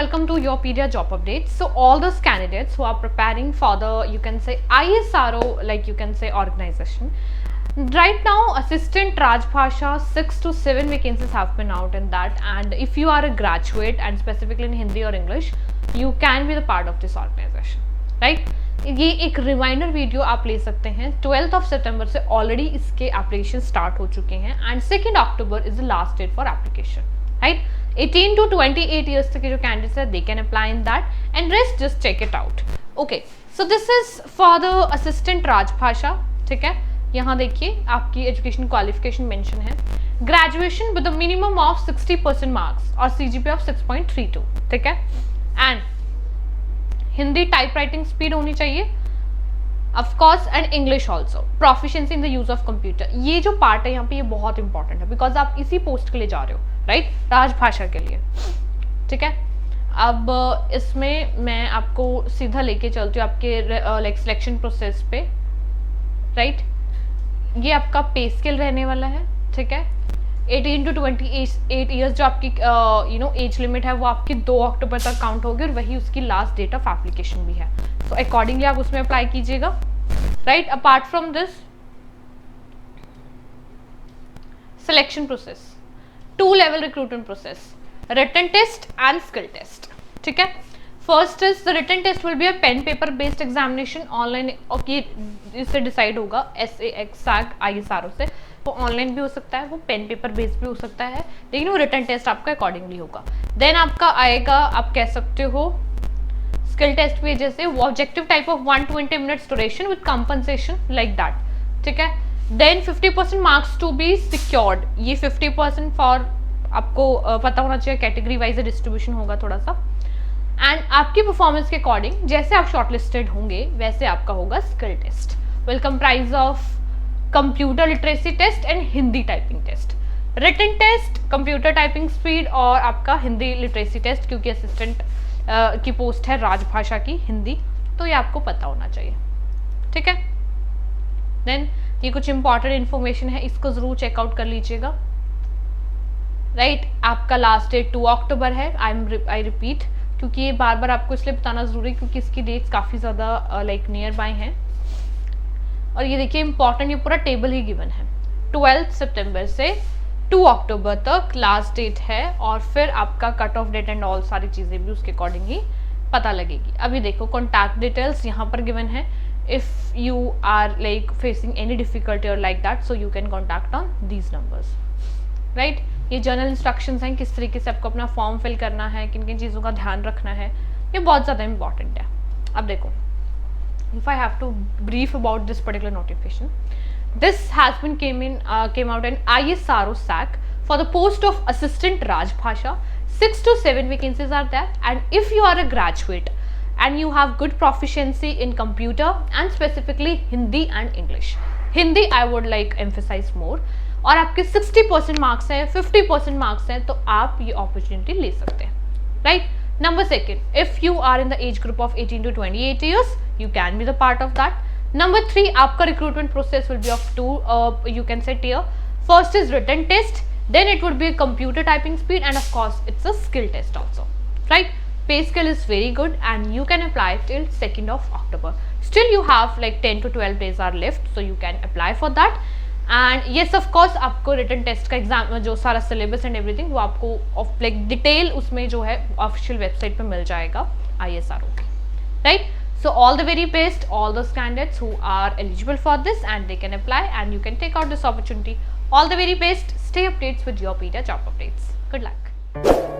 welcome to Yourpedia job updates. So all those candidates who are preparing for the, you can say, ISRO, like you can say, organization. Right now, Assistant Rajbhasha 6 to 7 vacancies have been out in that, and if you are a graduate and specifically in Hindi or English, you can be the part of this organization, right? ये एक reminder video आप ले सकते हैं. 12th of September से already इसके application start हो चुके हैं and 2nd October is the last date for application, right? 18 to 28 years तक के जो कैंडिडेट्स है they can apply in that and rest just check it out. Okay, so this is for the assistant Rajbhasha. ठीक है, यहाँ देखिए आपकी education qualification mention है. Graduation with the minimum of 60% marks और CGPA ऑफ 6.32. ठीक है, and Hindi type writing speed होनी चाहिए of course and English also. Proficiency in the use of computer, ये जो पार्ट है यहाँ पे ये बहुत इंपॉर्टेंट है बिकॉज आप इसी पोस्ट के लिए जा रहे हो, राइट? राजभाषा के लिए. ठीक है, अब इसमें मैं आपको सीधा लेके चलती हूँ आपके लाइक सिलेक्शन प्रोसेस पे, राइट? ये आपका पे स्केल रहने वाला है. ठीक है, 18 to 28 ईयर्स जो आपकी एज लिमिट है वो आपकी 2 अक्टूबर तक काउंट होगी और वही उसकी लास्ट डेट ऑफ एप्लीकेशन भी है. तो अकॉर्डिंगली आप उसमें अप्लाई कीजिएगा, right? Apart from this selection process, 2 level recruitment process, written test and skill test. ठीक है, first is the written test will be a pen paper based examination online. Okay, इससे decide होगा SAC ISRO से. वो online भी हो सकता है, वो पेन पेपर बेस्ड भी हो सकता है, लेकिन वो रिटन टेस्ट आपका अकॉर्डिंगली होगा. देन आपका आएगा, आप कह सकते हो स्किल टेस्ट भी जैसे वो objective type of 120 minutes duration with compensation like that. ठीक है, then 50% marks to be secured. ये 50% फॉर आपको पता होना चाहिए कैटेगरी वाइज डिस्ट्रीब्यूशन होगा थोड़ा सा. एंड आपकी परफॉर्मेंस के अकॉर्डिंग जैसे आप शॉर्टलिस्टेड होंगे वैसे आपका होगा skill test. Will comprise of computer literacy test and Hindi typing test. Written test, computer typing speed और आपका हिंदी लिटरेसी टेस्ट, क्योंकि असिस्टेंट की पोस्ट है राजभाषा की हिंदी, तो ये आपको पता होना चाहिए. ठीक है, देन ये कुछ इंपॉर्टेंट इन्फॉर्मेशन है, इसको जरूर चेकआउट कर लीजिएगा, राइट? आपका लास्ट डेट 2 अक्टूबर है. आई रिपीट, क्योंकि ये बार बार आपको इसलिए बताना जरूरी क्योंकि इसकी डेट्स काफ़ी ज़्यादा लाइक नियर बाय हैं. और ये देखिए इंपॉर्टेंट, ये पूरा टेबल ही गिवन है. 12 सितंबर से 2 अक्टूबर तक लास्ट डेट है और फिर आपका cut off date and all सारी चीज़ें भी उसके अकॉर्डिंग ही पता लगेगी. अभी देखो कॉन्टैक्ट डिटेल्स यहाँ पर गिवन है. If you are like facing any difficulty or like that, so you can contact on these numbers, right? ये जर्नल इंस्ट्रक्शंस हैं, किस तरीके से आपको अपना फॉर्म फिल करना है, किन किन चीज़ों का ध्यान रखना है, ये बहुत ज़्यादा इंपॉर्टेंट है. अब देखो, if I have to brief about this particular notification, this has been came out in ISRO SAC for the post of assistant Rajbhasha. 6 to 7 vacancies are there, and if you are a graduate and you have good proficiency in computer and specifically Hindi and English. Hindi I would like emphasize more. और आपके 60% marks हैं, 50% marks हैं, तो आप ये opportunity ले सकते हैं, right? Number second, if you are in the age group of 18 to 28 years, you can be the part of that. Number 3, आपका recruitment process will be of 2 you can say tier. First is written test, then it would be a computer typing speed, and of course it's a skill test also, right? Pay scale is very good and you can apply till 2nd of October. Still you have like 10 to 12 days are left, so you can apply for that. And yes of course आपको written test का exam जो सारा syllabus and everything वो आपको like detail उसमें जो है official website पे मिल जाएगा ISRO की, right? So all the very best, all those candidates who are eligible for this, and they can apply and you can take out this opportunity. All the very best. Stay updates with Yourpedia job updates. Good luck.